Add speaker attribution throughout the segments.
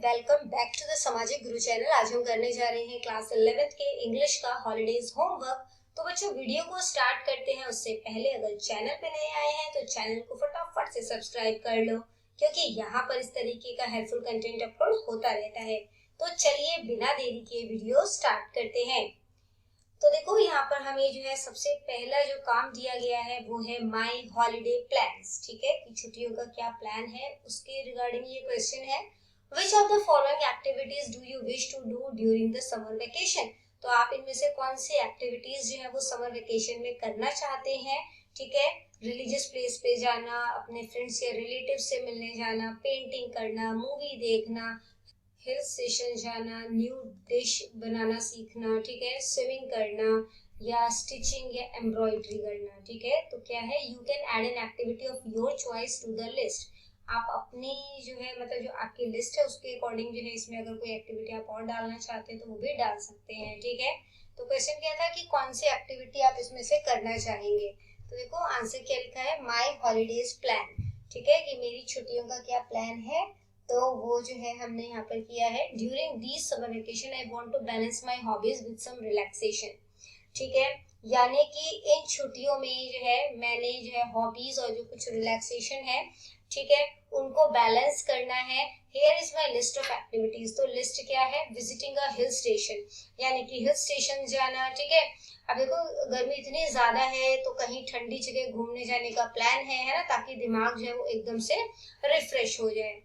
Speaker 1: Welcome back to the सामाजिक गुरु channel. आज हम करने जा रहे हैं क्लास 11th के इंग्लिश का हॉलीडेज होमवर्क। तो बच्चों वीडियो को स्टार्ट करते हैं उससे पहले अगर चैनल पे नए आए हैं तो चैनल को फटाफट से सब्सक्राइब कर लो, क्योंकि यहाँ पर इस तरीके का हेल्पफुल कंटेंट अपलोड होता रहता है। तो चलिए बिना देरी किए वीडियो स्टार्ट करते हैं। तो देखो यहाँ पर हमें जो है सबसे पहला जो काम दिया गया है वो है माई हॉलीडे प्लान्स। ठीक है, कि छुट्टियों का क्या प्लान है उसके रिगार्डिंग ये क्वेश्चन है। Which of the following activities do you wish to do during the summer vacation. तो आप इनमें से कौन सी एक्टिविटीज जो है वो समर वेकेशन में करना चाहते हैं। ठीक है, रिलीजियस प्लेस पे जाना, अपने फ्रेंड्स या रिलेटिव से मिलने जाना, पेंटिंग करना, मूवी देखना, हिल स्टेशन जाना, न्यू डिश बनाना सीखना, ठीक है, स्विमिंग करना या स्टिचिंग या एम्ब्रॉयडरी करना। ठीक है, तो क्या है, you can add an activity of your choice to the list. आप अपनी जो है मतलब जो आपकी लिस्ट है उसके अकॉर्डिंग जो है इसमें अगर कोई एक्टिविटी आप और डालना चाहते हैं तो वो भी डाल सकते हैं। ठीक है, तो क्वेश्चन क्या था कि कौन सी एक्टिविटी आप इसमें से करना चाहेंगे। तो देखो आंसर क्या लिखा है, माई हॉलीडेज प्लान। ठीक है, कि मेरी छुट्टियों का क्या प्लान है, तो वो जो है हमने यहाँ पर किया है, during this summer vacation I want to balance my hobbies with some relaxation. ठीक है, यानी कि इन छुट्टियों में जो है मैंने जो है हॉबीज और जो कुछ रिलैक्सेशन है, ठीक है, उनको बैलेंस करना है। Here is my list of activities. तो लिस्ट क्या है, विजिटिंग अ हिल स्टेशन, यानी कि हिल स्टेशन जाना। ठीक है, अब देखो गर्मी इतनी ज्यादा है तो कहीं ठंडी जगह घूमने जाने का प्लान है ना, ताकि दिमाग जो है वो एकदम से रिफ्रेश हो जाए।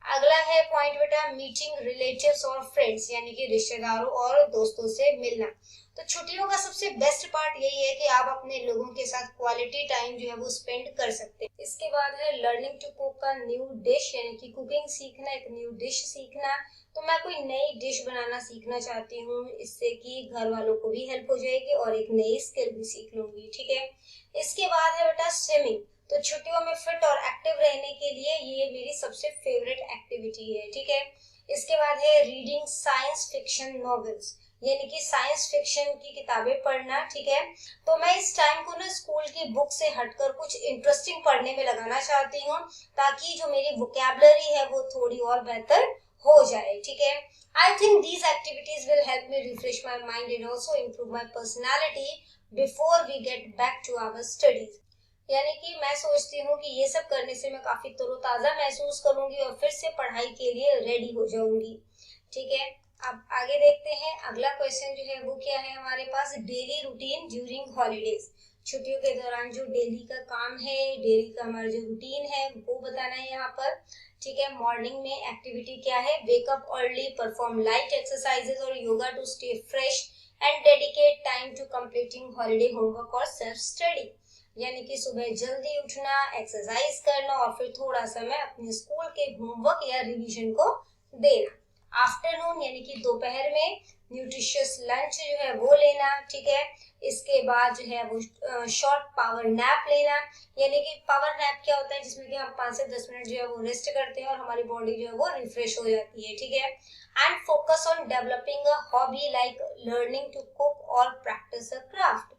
Speaker 1: अगला है पॉइंट बेटा, मीटिंग रिलेटिव्स और फ्रेंड्स, यानी कि रिश्तेदारों और दोस्तों से मिलना। तो छुट्टियों का सबसे बेस्ट पार्ट यही है कि आप अपने लोगों के साथ क्वालिटी टाइम जो है वो स्पेंड कर सकते हैं। इसके बाद है learning to cook a new dish, यानी कि कुकिंग सीखना, एक न्यू डिश सीखना। तो मैं कोई नई डिश बनाना सीखना चाहती हूँ, इससे कि घर वालों को भी हेल्प हो जाएगी और एक नई स्किल भी सीख लूंगी। ठीक है, इसके बाद है बेटा स्विमिंग। तो छुट्टियों में फिट और एक्टिव रहने के लिए ये मेरी सबसे फेवरेट एक्टिविटी है। ठीक है, इसके बाद है रीडिंग साइंस फिक्शन नॉवेल्स, यानी कि साइंस फिक्शन की किताबें पढ़ना। ठीक है, तो मैं इस टाइम को ना स्कूल की बुक से हटकर कुछ इंटरेस्टिंग पढ़ने में लगाना चाहती हूँ, ताकि जो मेरी वोकैबुलरी है वो थोड़ी और बेहतर हो जाए। ठीक है, I think these activities will help me refresh my mind and also improve my personality before we get back to our studies. यानी कि मैं सोचती हूँ कि ये सब करने से मैं काफी तरोताजा महसूस करूंगी और फिर से पढ़ाई के लिए रेडी हो जाऊंगी। ठीक है, अब आगे देखते हैं। अगला क्वेश्चन जो है वो क्या है हमारे पास, डेली रूटीन ड्यूरिंग हॉलीडेज। छुट्टियों के दौरान जो डेली का काम है, डेली का हमारा जो रूटीन है वो बताना है यहाँ पर। ठीक है, मॉर्निंग में एक्टिविटी क्या है, wake up early, perform light exercises और yoga to stay fresh and dedicate time to completing holiday homework और सेल्फ स्टडी। यानी कि सुबह जल्दी उठना, एक्सरसाइज करना और फिर थोड़ा समय अपने स्कूल के होमवर्क या रिवीजन को देना। आफ्टरनून यानी कि दोपहर में न्यूट्रिशियस लंच जो है वो लेना। ठीक है, इसके बाद जो है वो शॉर्ट पावर नैप लेना, यानी कि पावर नैप क्या होता है, जिसमें कि हम 5 से 10 मिनट जो है वो रेस्ट करते हैं और हमारी बॉडी जो है वो रिफ्रेश हो जाती है। ठीक है, and focus on developing a hobby like learning to cook और प्रैक्टिस अ क्राफ्ट,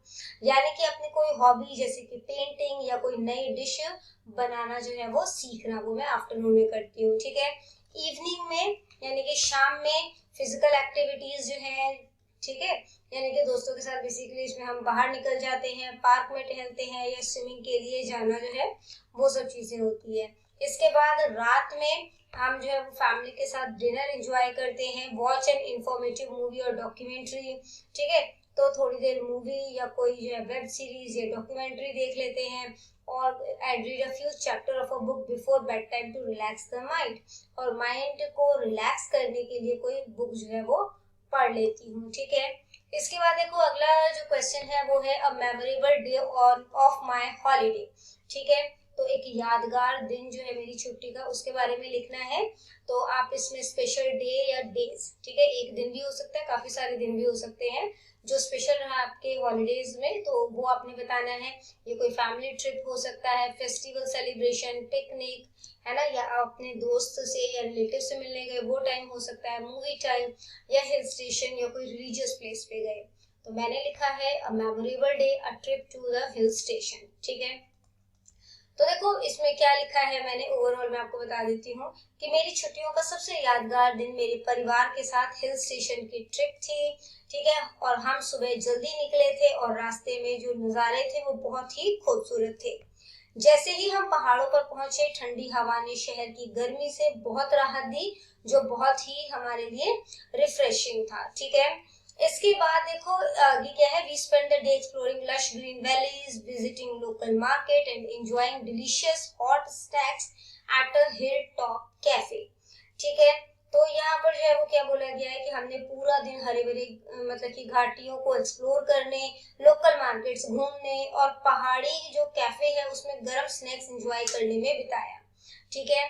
Speaker 1: यानी कि अपनी कोई हॉबी जैसे कि पेंटिंग या कोई नई डिश बनाना जो है वो सीखना, वो मैं आफ्टरनून में करती हूँ। ठीक है, इवनिंग में यानी कि शाम में फिजिकल एक्टिविटीज जो है, ठीक है, यानी कि दोस्तों के साथ बेसिकली इसमें हम बाहर निकल जाते हैं, पार्क में टहलते हैं या स्विमिंग के लिए जाना जो है वो सब चीजें होती है। इसके बाद रात में हम जो है वो फैमिली के साथ डिनर एंजॉय करते हैं, वॉच एन इंफॉर्मेटिव मूवी और डॉक्यूमेंट्री। ठीक है, तो थोड़ी देर मूवी या कोई जो है वेब सीरीज या डॉक्यूमेंट्री देख लेते हैं और read a few chapter of a book before bed time to relax the mind, और माइंड को रिलैक्स करने के लिए कोई बुक जो है वो पढ़ लेती हूँ। ठीक है, इसके बाद देखो अगला जो क्वेश्चन है वो है a memorable day on off my holiday. ठीक है, तो एक यादगार दिन जो है मेरी छुट्टी का उसके बारे में लिखना है। तो आप इसमें स्पेशल डे या डेज, ठीक है, एक दिन भी हो सकता है, काफी सारे दिन भी हो सकते हैं जो स्पेशल रहा आपके हॉलीडेज में, तो वो आपने बताना है। ये कोई फैमिली ट्रिप हो सकता है, फेस्टिवल सेलिब्रेशन, पिकनिक, है ना, या अपने दोस्त से या रिलेटिव से मिलने गए वो टाइम हो सकता है, मूवी टाइम या हिल स्टेशन या कोई रिलीजियस प्लेस पे गए। तो मैंने लिखा है a memorable day, a trip to the hill station. ठीक है, तो देखो इसमें क्या लिखा है मैंने, ओवरऑल मैं आपको बता देती हूँ कि मेरी छुट्टियों का सबसे यादगार दिन मेरे परिवार के साथ हिल स्टेशन की ट्रिप थी, ठीक है। और हम सुबह जल्दी निकले थे और रास्ते में जो नज़ारे थे वो बहुत ही खूबसूरत थे। जैसे ही हम पहाड़ों पर पहुंचे, ठंडी हवा ने शहर की गर्मी से बहुत राहत दी, जो बहुत ही हमारे लिए रिफ्रेशिंग था, ठीक है। इसके बाद देखो आगे क्या है, we spend the day exploring lush green valleys, visiting local market and enjoying delicious hot snacks at a hill top cafe, ठीक है। तो यहाँ पर जो है वो क्या बोला गया है कि हमने पूरा दिन हरे भरे मतलब कि घाटियों को एक्सप्लोर करने, लोकल मार्केट्स घूमने और पहाड़ी जो कैफे है उसमें गर्म स्नैक्स एंजॉय करने में बिताया, ठीक है।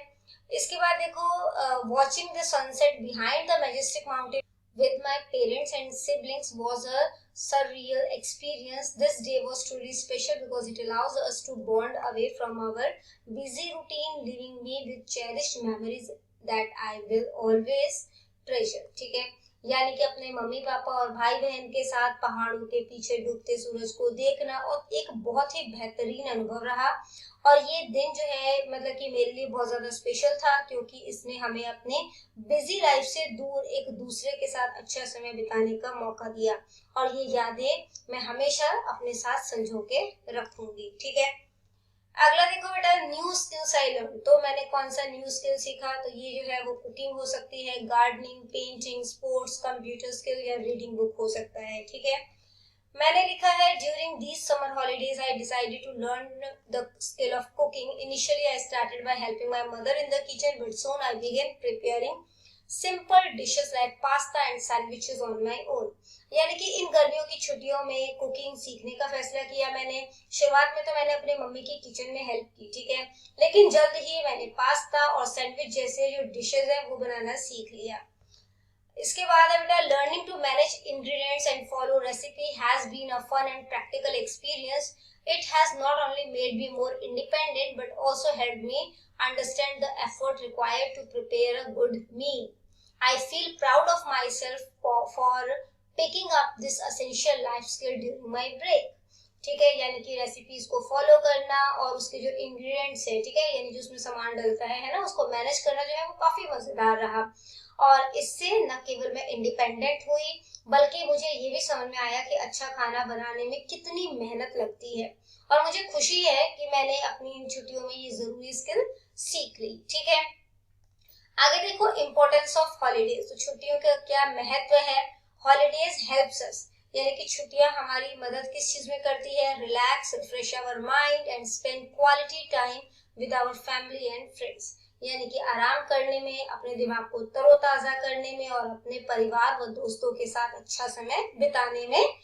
Speaker 1: इसके बाद देखो watching the sunset behind the majestic mountain with my parents and siblings was a surreal experience. This day was truly special because it allows us to bond away from our busy routine, leaving me with cherished memories that I will always treasure, ठीक है। यानी कि अपने mummy papa और भाई बहन के साथ पहाड़ों के पीछे डूबते सूरज को देखना और एक बहुत ही बेहतरीन अनुभव रहा। और ये दिन जो है मतलब कि मेरे लिए बहुत ज्यादा स्पेशल था, क्योंकि इसने हमें अपने बिजी लाइफ से दूर एक दूसरे के साथ अच्छा समय बिताने का मौका दिया, और ये यादें मैं हमेशा अपने साथ संजो के रखूंगी, ठीक है। अगला देखो बेटा, न्यू स्किल्स आई लर्न। तो मैंने कौन सा न्यू स्किल सीखा, तो ये जो है वो कुकिंग हो सकती है, gardening, painting, sports, computer skill या रीडिंग बुक हो सकता है, ठीक है। मैंने लिखा है during these summer holidays I decided to learn the skill of cooking. Initially I started by helping my mother in the kitchen, but soon I began preparing simple dishes like pasta and sandwiches on my own. यानी कि इन गर्मियों की छुट्टियों में cooking सीखने का फैसला किया मैंने। शुरुआत में तो मैंने अपने मम्मी की किचन में हेल्प की, ठीक है, लेकिन जल्द ही मैंने पास्ता और सैंडविच जैसे जो डिशेस है वो बनाना सीख लिया। इसके बाद है बेटा, learning to manage ingredients and follow recipe has been a fun and practical experience. It has not only made me more independent but also helped me understand the effort required to prepare a good meal. I feel proud of myself for picking up this essential life skill during my break. ठीक है, यानी कि recipes को follow करना और उसके जो ingredients है, ठीक है, यानी जो उसमें सामान डलता है ना, उसको मैनेज करना जो है वो काफी मजेदार रहा। और इससे न केवल मैं इंडिपेंडेंट हुई, बल्कि मुझे ये भी समझ में आया कि अच्छा खाना बनाने में कितनी मेहनत लगती है। और मुझे खुशी है कि मैंने अपनी इन छुट्टियों में ये जरूरी स्किल सीख ली, ठीक है। आगे देखो इम्पोर्टेंस ऑफ हॉलीडेज। तो छुट्टियों का क्या महत्व है। हॉलीडेज हेल्प्स अस, यानी कि छुट्टियां हमारी मदद किस चीज में करती है, relax, refresh our mind and spend quality time with our family and friends. यानी कि आराम करने में, अपने दिमाग को तरोताजा करने में और अपने परिवार व दोस्तों के साथ अच्छा समय बिताने में,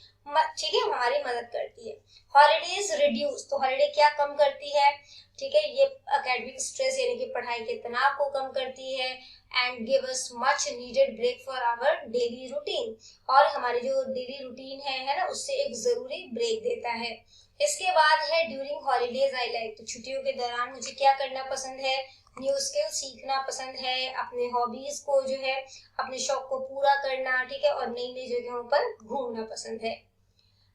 Speaker 1: ठीक है, हमारी मदद करती है। हॉलीडेज रिड्यूस, तो हॉलीडे क्या कम करती है, ठीक है, ये एकेडमिक स्ट्रेस यानी कि पढ़ाई के तनाव को कम करती है and give us much needed break for our daily routine. और हमारी जो डेली रूटीन है ना, उससे एक जरूरी ब्रेक देता है। इसके बाद है ड्यूरिंग हॉलीडेज आई लाइक। तो छुट्टियों के दौरान मुझे क्या करना पसंद है, न्यू स्किल सीखना पसंद है, अपने हॉबीज को जो है, अपने शौक को पूरा करना, ठीक है, और नई नई जगहों पर घूमना पसंद है।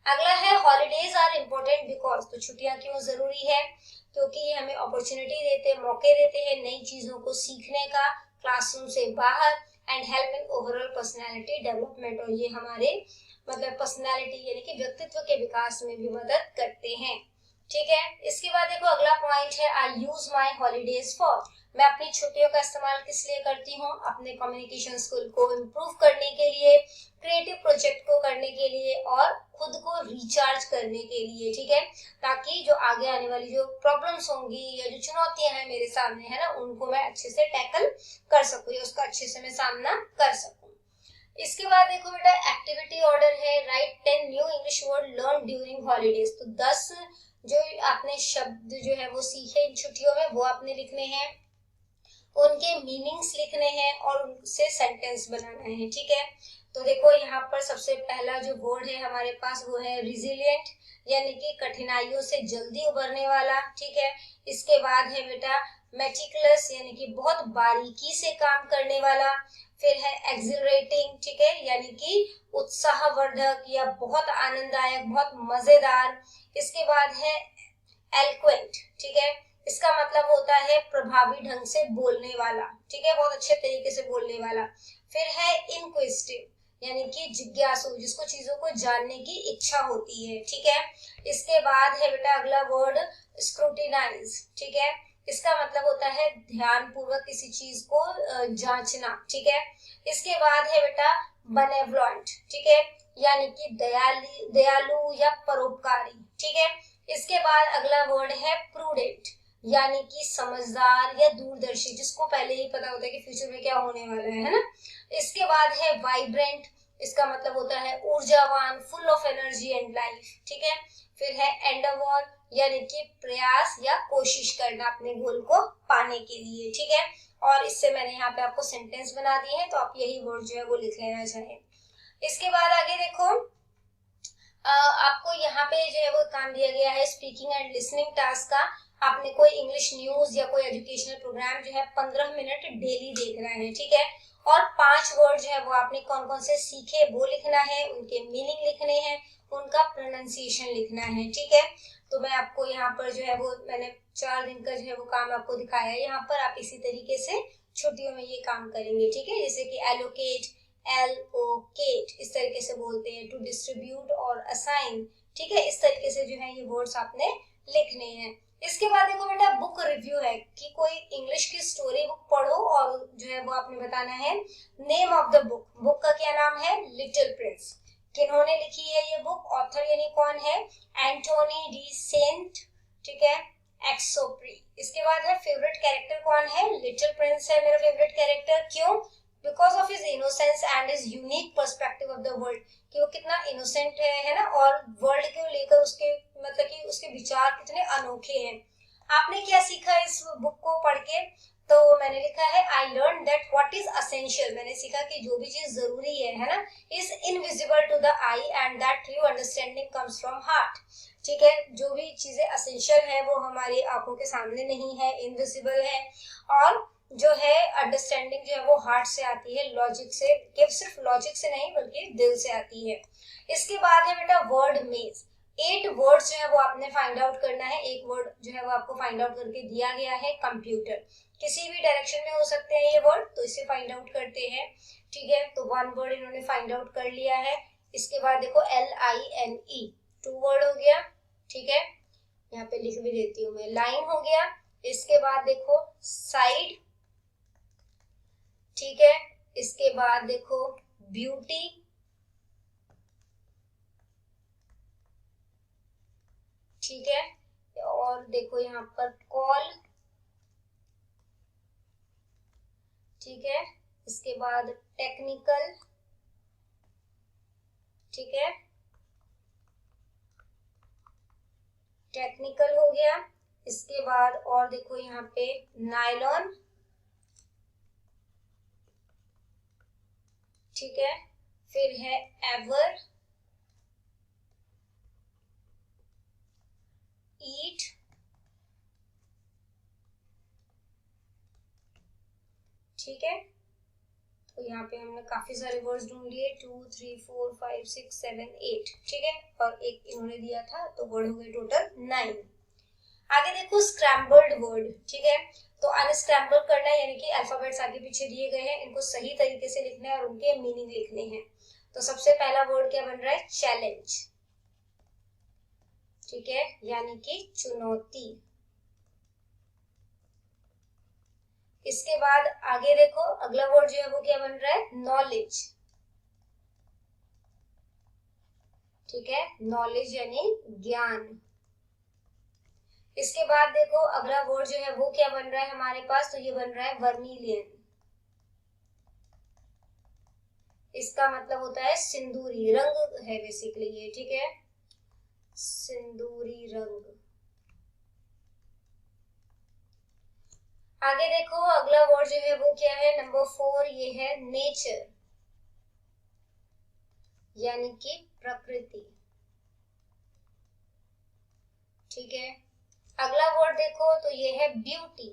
Speaker 1: अगला है हॉलीडेज आर इम्पोर्टेंट बिकॉज। तो छुट्टियां क्यों जरूरी है, क्योंकि ये हमें अपॉर्चुनिटी देते हैं, मौके देते हैं नई चीजों को सीखने का क्लासरूम से बाहर, and help in overall personality development. और ये हमारे मतलब पर्सनालिटी यानी कि व्यक्तित्व के विकास में भी मदद करते हैं, ठीक है। इसके बाद देखो अगला पॉइंट है आई यूज माई हॉलीडेज फॉर। मैं अपनी छुट्टियों का इस्तेमाल किस लिए करती हूँ, अपने कम्युनिकेशन स्किल को इम्प्रूव करने के लिए, क्रिएटिव प्रोजेक्ट को करने के लिए और खुद को रिचार्ज करने के लिए, ठीक है, ताकि जो आगे आने वाली जो प्रॉब्लम्स होंगी या जो चुनौतियां हैं मेरे सामने है ना, उनको मैं अच्छे से टैकल कर सकूं या उसका अच्छे से मैं सामना कर सकूं। इसके बाद देखो बेटा एक्टिविटी ऑर्डर है, right 10 new English word learn during holidays. तो 10 जो आपने शब्द जो है वो सीखे इन छुट्टियों में, वो आपने लिखने हैं, उनके मीनिंग्स लिखने हैं और उनसे सेंटेंस बनाना है, ठीक है। तो देखो यहाँ पर सबसे पहला जो वर्ड है हमारे पास वो है रिजिलियंट, यानी कि कठिनाइयों से जल्दी उबरने वाला, ठीक है। इसके बाद है बेटा मेटिकुलस, यानी कि बहुत बारीकी से काम करने वाला। फिर है एक्सिलरेटिंग, ठीक है, यानी कि उत्साहवर्धक या बहुत आनंददायक, बहुत मजेदार। इसके बाद है एलोक्वेंट, ठीक है, इसका मतलब होता है प्रभावी ढंग से बोलने वाला, ठीक है, बहुत अच्छे तरीके से बोलने वाला। फिर है इनक्विजिटिव, यानी कि जिज्ञासु, जिसको चीजों को जानने की इच्छा होती है, ठीक है। इसके बाद है बेटा अगला वर्ड स्क्रूटिनाइज, ठीक है। इसका मतलब होता है ध्यान पूर्वक किसी चीज को जांचना, ठीक है। इसके बाद है बेटा बेनेवलेंट, ठीक है, यानी कि दयालु या परोपकारी, ठीक है। इसके बाद अगला वर्ड है प्रूडेंट, यानी कि समझदार या दूरदर्शी, जिसको पहले ही पता होता है कि फ्यूचर में क्या होने वाला है ना। इसके बाद है वाइब्रेंट, इसका मतलब होता है ऊर्जावान, full of energy and life, ठीक है। फिर है एंडेवर, यानी कि प्रयास या कोशिश करना अपने गोल को पाने के लिए, ठीक है। और इससे मैंने यहाँ पे आपको सेंटेंस बना दिए हैं, तो आप यही वर्ड जो है वो लिख लेना चाहें। इसके बाद आगे देखो, आपको यहाँ पे जो है वो काम दिया गया है स्पीकिंग एंड लिसनिंग टास्क का। आपने कोई इंग्लिश न्यूज या कोई एजुकेशनल प्रोग्राम जो है 15 मिनट डेली देखना है, ठीक है। और 5 वर्ड जो है वो आपने कौन कौन से सीखे वो लिखना है, उनके मीनिंग लिखने हैं, उनका प्रोनाउंसिएशन लिखना है, ठीक है। तो मैं आपको यहाँ पर जो है वो मैंने 4 दिन का जो है वो काम आपको दिखाया है। यहाँ पर आप इसी तरीके से छुट्टियों में ये काम करेंगे, ठीक है। जैसे कि एलोकेट, एलोकेट इस तरीके से बोलते हैं, टू डिस्ट्रीब्यूट और असाइन, ठीक है। इस तरीके से जो है ये वर्ड्स आपने लिखने हैं। इसके बाद देखो बेटा बुक रिव्यू है कि कोई इंग्लिश की स्टोरी बुक पढ़ो और जो है वो आपने बताना है name of the book. Book का क्या नाम है? Little Prince. किन्होंने लिखी है ये बुक? ऑथर यानी कौन है? एंटोनी डी सेंट, ठीक है, एक्सोप्री। इसके बाद है फेवरेट कैरेक्टर कौन है? लिटिल प्रिंस है मेरा फेवरेट कैरेक्टर। क्यों? Because of his innocence and his unique perspective of the world, कि वो कितना इनोसेंट है ना, और वर्ल्ड को लेकर उसके मतलब कि उसके विचार कितने अनोखे हैं। आपने क्या सीखा इस बुक को पढ़ के? तो मैंने लिखा है I learn that what is essential, मैंने सीखा कि जो भी चीज जरूरी है ना, is invisible to the eye and that true understanding comes from heart, ठीक है। जो भी चीजें असेंशियल है वो हमारी आंखों के सामने नहीं है, इनविजिबल है, और जो है अंडरस्टैंडिंग जो है वो हार्ट से आती है, लॉजिक से, कि सिर्फ लॉजिक से नहीं बल्कि दिल से आती है। इसके बाद है बेटा वर्ड मेज। 8 वर्ड्स जो है वो आपने फाइंड आउट करना है। एक वर्ड जो है वो आपको फाइंड आउट करके दिया गया है कंप्यूटर, किसी भी डायरेक्शन में हो सकते हैं ये वर्ड, तो इसे फाइंड आउट करते हैं, ठीक है। तो 1 वर्ड इन्होंने फाइंड आउट कर लिया है। इसके बाद देखो LINE 2 वर्ड हो गया, ठीक है, यहाँ पे लिख भी देती हूँ मैं, लाइन हो गया। इसके बाद देखो साइड, ठीक है। इसके बाद देखो ब्यूटी, ठीक है, और देखो यहाँ पर कॉल, ठीक है। इसके बाद टेक्निकल, ठीक है, टेक्निकल हो गया। इसके बाद और देखो यहाँ पे नायलॉन, ठीक है। फिर है एवर, ईट, ठीक है। तो यहाँ पे हमने काफी सारे वर्ड्स ढूंढ लिए, 2 3 4 5 6 7 8, ठीक है, और एक इन्होंने दिया था, तो वर्ड हो गए टोटल 9। आगे देखो स्क्रैम्बल्ड वर्ड, ठीक है। तो अनस्क्रैम्बल करना है, यानी कि अल्फाबेट्स आगे पीछे दिए गए हैं, इनको सही तरीके से लिखना है और उनके मीनिंग लिखने हैं। तो सबसे पहला वर्ड क्या बन रहा है? चैलेंज, ठीक है, यानी कि चुनौती। इसके बाद आगे देखो अगला वर्ड जो है वो क्या बन रहा है? नॉलेज, ठीक है, नॉलेज यानी ज्ञान। इसके बाद देखो अगला वर्ड जो है वो क्या बन रहा है हमारे पास? तो ये बन रहा है वर्मिलियन। इसका मतलब होता है सिंदूरी रंग है बेसिकली ये, ठीक है, सिंदूरी रंग। आगे देखो अगला वर्ड जो है वो क्या है? नंबर 4, ये है नेचर, यानी कि प्रकृति, ठीक है। अगला वर्ड देखो तो ये है ब्यूटी,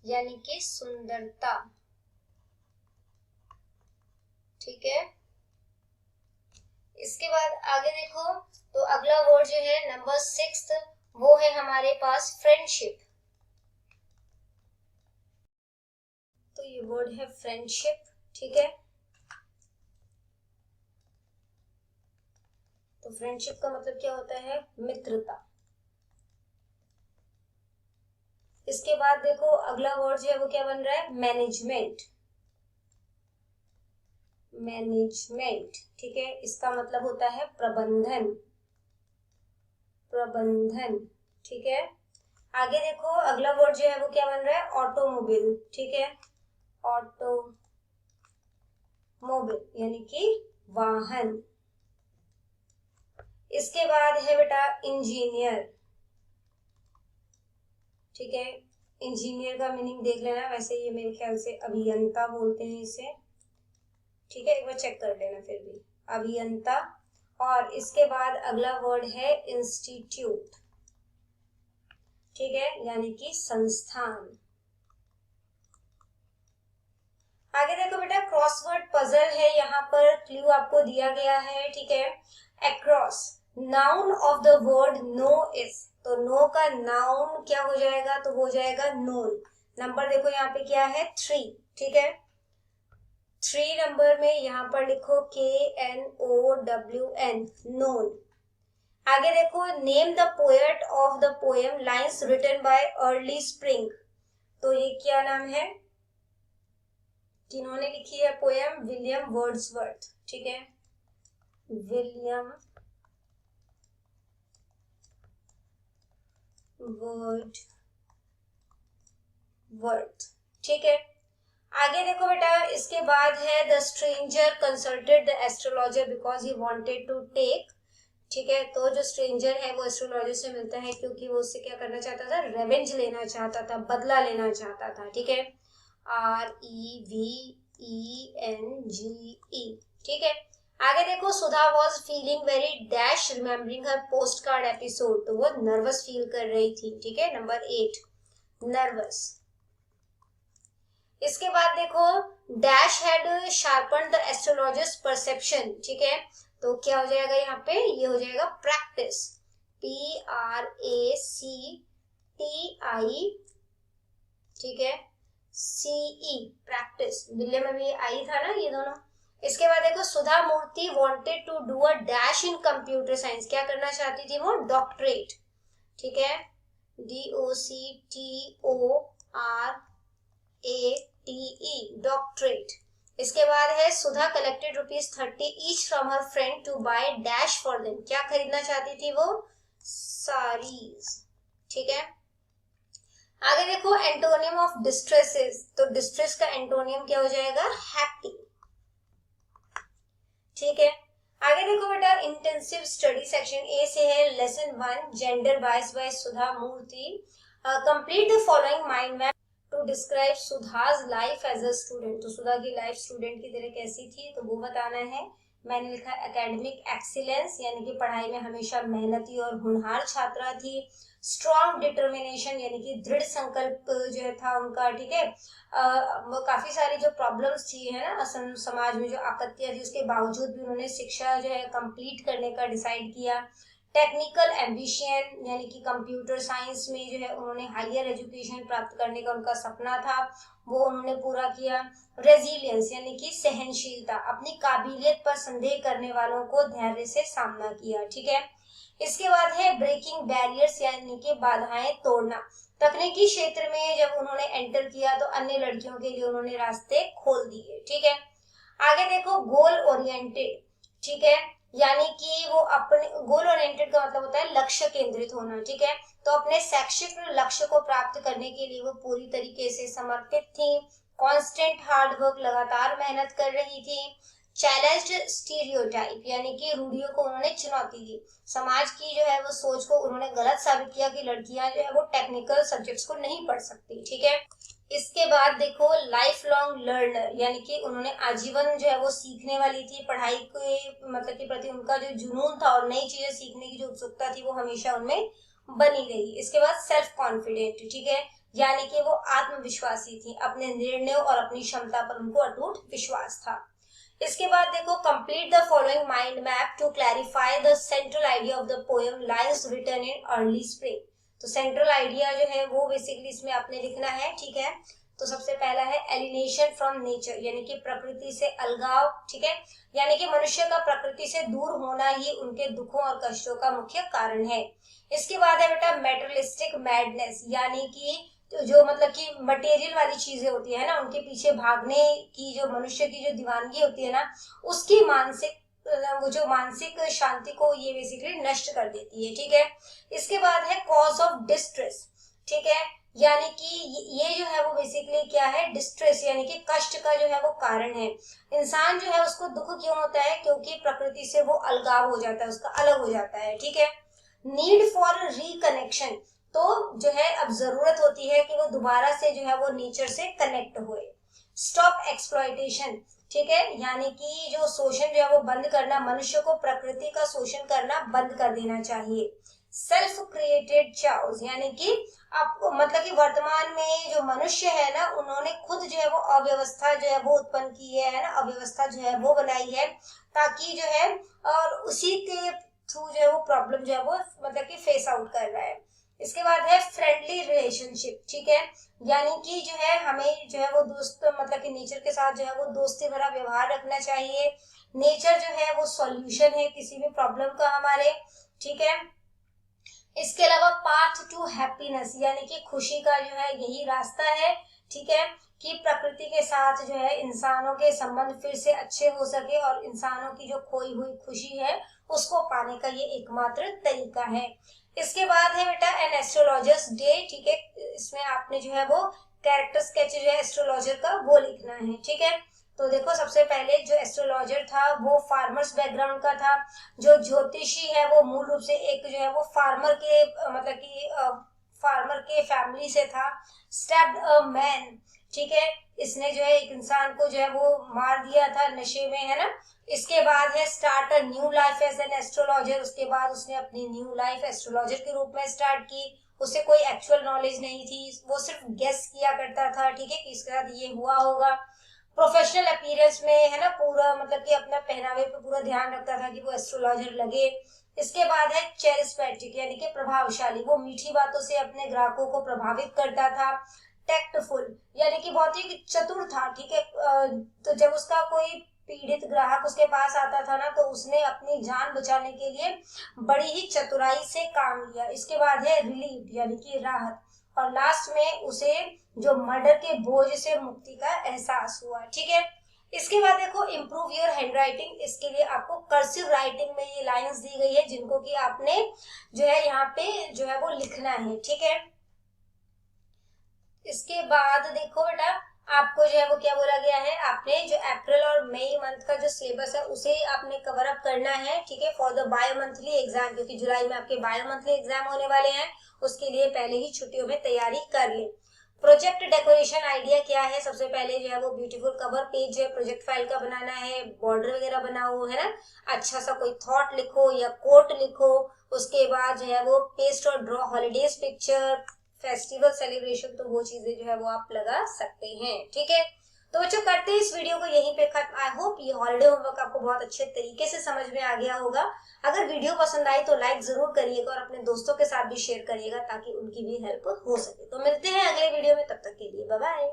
Speaker 1: यानी कि सुंदरता, ठीक है। इसके बाद आगे देखो तो अगला वर्ड जो है नंबर 6, वो है हमारे पास फ्रेंडशिप। तो ये वर्ड है फ्रेंडशिप, ठीक है। तो फ्रेंडशिप का मतलब क्या होता है? मित्रता। इसके बाद देखो अगला वर्ड जो है वो क्या बन रहा है? मैनेजमेंट। मैनेजमेंट, ठीक है, इसका मतलब होता है प्रबंधन। प्रबंधन, ठीक है। आगे देखो अगला वर्ड जो है वो क्या बन रहा है? ऑटोमोबाइल, ठीक है। ऑटोमोबाइल यानी कि वाहन। इसके बाद है बेटा इंजीनियर, ठीक है। इंजीनियर का मीनिंग देख लेना, वैसे ये मेरे ख्याल से अभियंता बोलते हैं इसे, ठीक है, एक बार चेक कर लेना फिर भी, अभियंता। और इसके बाद अगला वर्ड है इंस्टीट्यूट, ठीक है, यानी कि संस्थान। आगे देखो बेटा क्रॉसवर्ड पजल है, यहाँ पर क्लू आपको दिया गया है, ठीक है। Across noun of the word know is, तो नो का नाउन क्या हो जाएगा? तो हो जाएगा नोन। नंबर देखो यहाँ पे क्या है? 3, ठीक है। 3 नंबर में यहाँ पर लिखो KNOWN, नोन। आगे देखो name the poet of the poem lines written by early spring, तो ये क्या नाम है? किन्होंने लिखी है पोएम? विलियम वर्ड्सवर्थ, ठीक है, विलियम वर्ड्सवर्थ, ठीक है। आगे देखो बेटा इसके बाद है the stranger consulted the astrologer because he wanted to take, ठीक है। तो जो स्ट्रेंजर है वो एस्ट्रोलॉजर से मिलता है क्योंकि वो उससे क्या करना चाहता था? रेवेंज लेना चाहता था, बदला लेना चाहता था, ठीक है। REVENGE, ठीक है। आगे देखो Sudha was feeling very dash remembering her post card episode, तो वो नर्वस फील कर रही थी, ठीक है, नंबर 8, नर्वस। इसके बाद देखो dash had sharpen the astrologers perception, ठीक है, तो क्या हो जाएगा यहाँ पे? ये हो जाएगा प्रैक्टिस, PRACTI, ठीक है, CE, प्रैक्टिस। दिल्ली में भी आई था ना ये दोनों। इसके बाद देखो Sudha Murthy wanted to do a dash in computer science, क्या करना चाहती थी वो? डॉक्टरेट, ठीक है, DOCTORATE, डॉक्टरेट। इसके बाद है Sudha collected ₹30 each from her friend to buy dash for them, क्या खरीदना चाहती थी वो? साड़ीज, ठीक है। आगे देखो एंटोनियम ऑफ डिस्ट्रेसेस, तो डिस्ट्रेस का एंटोनियम क्या हो जाएगा? हैप्पी, ठीक है। आगे देखो बेटा इंटेंसिव स्टडी सेक्शन ए से है lesson 1 gender bias by Sudha Murthy. Complete the following mind map to describe Sudha's life as a student, तो सुधा की लाइफ स्टूडेंट की तरह कैसी थी, तो वो बताना है। मैंने लिखा एकेडमिक एक्सीलेंस, यानी कि पढ़ाई में हमेशा मेहनती और होनहार छात्रा थी। स्ट्रॉन्ग डिटर्मिनेशन, यानी कि दृढ़ संकल्प जो था उनका, ठीक है। काफी सारी जो प्रॉब्लम्स थी है ना समाज में, जो आपत्तियां थी, उसके बावजूद भी उन्होंने शिक्षा जो है कंप्लीट करने का डिसाइड किया। टेक्निकल एम्बिशियन, यानी कि कंप्यूटर साइंस में जो है उन्होंने हायर एजुकेशन प्राप्त करने का उनका सपना था, वो उन्होंने पूरा किया। रेजिलियंस, यानी कि सहनशीलता, अपनी काबिलियत पर संदेह करने वालों को धैर्य से सामना किया, ठीक है। इसके बाद है ब्रेकिंग बैरियर्स, यानी कि बाधाएं तोड़ना। तकनीकी क्षेत्र में जब उन्होंने एंटर किया तो अन्य लड़कियों के लिए उन्होंने रास्ते खोल दिए, ठीक है। आगे देखो गोल ओरिएंटेड, ठीक है, यानी कि वो अपने गोल ओरिएंटेड का मतलब होता है लक्ष्य केंद्रित होना, ठीक है। तो अपने शैक्षिक लक्ष्य को प्राप्त करने के लिए वो पूरी तरीके से समर्पित थी। कांस्टेंट हार्ड वर्क, लगातार मेहनत कर रही थी। चैलेंज्ड स्टीरियोटाइप, यानी कि रूढ़ियों को उन्होंने चुनौती दी। समाज की जो है वो सोच को उन्होंने गलत साबित किया कि लड़कियां जो है वो टेक्निकल सब्जेक्ट्स को नहीं पढ़ सकती, ठीक है। इसके बाद देखो लाइफ लॉन्ग लर्नर, यानी कि उन्होंने आजीवन जो है वो सीखने वाली थी। पढ़ाई के मतलब के प्रति उनका जो जुनून था और नई चीजें सीखने की जो उत्सुकता थी वो हमेशा उनमें बनी रही। इसके बाद सेल्फ कॉन्फिडेंट, ठीक है, यानी कि वो आत्मविश्वासी थी, अपने निर्णयों और अपनी क्षमता पर उनको अटूट विश्वास था। इसके बाद देखो, complete the following mind map to clarify the central idea of the poem lines written in early spring. तो सेंट्रल आइडिया जो है वो बेसिकली इसमें आपने लिखना है, ठीक है। तो सबसे पहला है एलिनेशन फ्रॉम नेचर, यानी कि प्रकृति से अलगाव, ठीक है। यानी कि मनुष्य का प्रकृति से दूर होना ही उनके दुखों और कष्टों का मुख्य कारण है। इसके बाद है बेटा मेटेरियलिस्टिक मैडनेस, यानी कि जो मतलब कि मटेरियल वाली चीजें होती है ना, उनके पीछे भागने की जो मनुष्य की जो दीवानगी होती है ना, उसकी मानसिक वो जो मानसिक शांति को ये बेसिकली नष्ट कर देती है, ठीक है। इसके बाद है कॉज ऑफ डिस्ट्रेस, ठीक है। यानी कि ये जो है वो बेसिकली क्या है, डिस्ट्रेस यानी कि कष्ट का जो है वो कारण है। इंसान जो है उसको दुख क्यों होता है, क्योंकि प्रकृति से वो अलगाव हो जाता है, उसका अलग हो जाता है, ठीक है। नीड फॉर रिकनेक्शन, तो जो है अब जरूरत होती है कि वो दोबारा से जो है वो नेचर से कनेक्ट हुए। स्टॉप एक्सप्लॉयटेशन, ठीक है, यानी कि जो शोषण जो है वो बंद करना, मनुष्य को प्रकृति का शोषण करना बंद कर देना चाहिए। सेल्फ क्रिएटेड चाउस, यानी कि आपको मतलब कि वर्तमान में जो मनुष्य है ना, उन्होंने खुद जो है वो अव्यवस्था जो है वो उत्पन्न की है ना, अव्यवस्था जो है वो बनाई है, ताकि जो है और उसी के थ्रू जो है वो प्रॉब्लम जो है वो मतलब कि फेस आउट कर रहा है। इसके बाद है फ्रेंडली रिलेशनशिप, ठीक है, यानी कि जो है हमें जो है वो दोस्त मतलब कि नेचर के साथ जो है वो दोस्ती भरा व्यवहार रखना चाहिए। नेचर जो है वो सॉल्यूशन है किसी भी प्रॉब्लम का हमारे, ठीक है। इसके अलावा पाथ टू हैप्पीनेस, यानी कि खुशी का जो है यही रास्ता है, ठीक है, कि प्रकृति के साथ जो है इंसानों के संबंध फिर से अच्छे हो सके और इंसानों की जो खोई हुई खुशी है उसको पाने का ये एकमात्र तरीका है। इसके बाद है बेटा एन एस्ट्रोलॉजर्स डे, ठीक है। इसमें आपने जो है वो कैरेक्टर स्केच जो है एस्ट्रोलॉजर का वो लिखना है, ठीक है। तो देखो, सबसे पहले जो एस्ट्रोलॉजर था वो फार्मर्स बैकग्राउंड का था। जो ज्योतिषी है वो मूल रूप से एक जो है वो फार्मर के मतलब कि फार्मर के फैमिली से था। स्टैब्ड अ मैन, ठीक है, इसने जो है एक इंसान को जो है वो मार दिया था नशे में, है ना। इसके बाद है start a new life as an astrologer, उसके बाद उसने अपनी न्यू लाइफ एस्ट्रोलॉजर के रूप में स्टार्ट की। उसे कोई एक्चुअल नॉलेज नहीं थी, वो सिर्फ गेस किया करता था, ठीक है, कि इसके साथ ये हुआ होगा। प्रोफेशनल अपीयरेंस में है ना, पूरा मतलब कि अपना पहनावे पे पूरा ध्यान रखता था कि वो एस्ट्रोलॉजर लगे। इसके बाद है चेरिस्मेटिक, यानी कि प्रभावशाली, वो मीठी बातों से अपने ग्राहकों को प्रभावित करता था। टेक्टफुल, यानी कि बहुत ही चतुर था, ठीक है। तो जब उसका कोई पीड़ित ग्राहक उसके पास आता था ना, तो उसने अपनी जान बचाने के लिए बड़ी ही चतुराई से काम लिया। इसके बाद है रिलीफ, यानी कि राहत, और लास्ट में उसे जो मर्डर के बोझ से मुक्ति का एहसास हुआ, ठीक है। इसके बाद देखो इम्प्रूव योर हैंड राइटिंग, इसके लिए आपको कर्सिव राइटिंग में ये लाइंस दी गई है जिनको कि आपने जो है यहाँ पे जो है वो लिखना है, ठीक है। इसके बाद देखो बेटा, आपको जो है वो क्या बोला गया है, आपने जो अप्रैल और मई मंथ का जो सिलेबस है उसे आपने कवर अप करना है, ठीक है, for the bio monthly exam, क्योंकि जुलाई में आपके बायो मंथली एग्जाम होने वाले हैं। उसके लिए पहले ही छुट्टियों में तैयारी कर ले। प्रोजेक्ट डेकोरेशन आइडिया क्या है, सबसे पहले जो है वो ब्यूटीफुल कवर पेज जो है प्रोजेक्ट फाइल का बनाना है, बॉर्डर वगैरह बनाओ, है ना। अच्छा सा कोई थॉट लिखो या कोट लिखो। उसके बाद जो है वो पेस्ट और draw holidays picture, festival celebration, तो वो चीजें जो है वो आप लगा सकते हैं, ठीक है। तो बच्चों, करते हैं इस वीडियो को यहीं पे खत्म। आई होप ये हॉलिडे होमवर्क आपको बहुत अच्छे तरीके से समझ में आ गया होगा। अगर वीडियो पसंद आई तो लाइक जरूर करिएगा और अपने दोस्तों के साथ भी शेयर करिएगा ताकि उनकी भी हेल्प हो सके। तो मिलते हैं अगले वीडियो में, तब तक के लिए बाय बाय।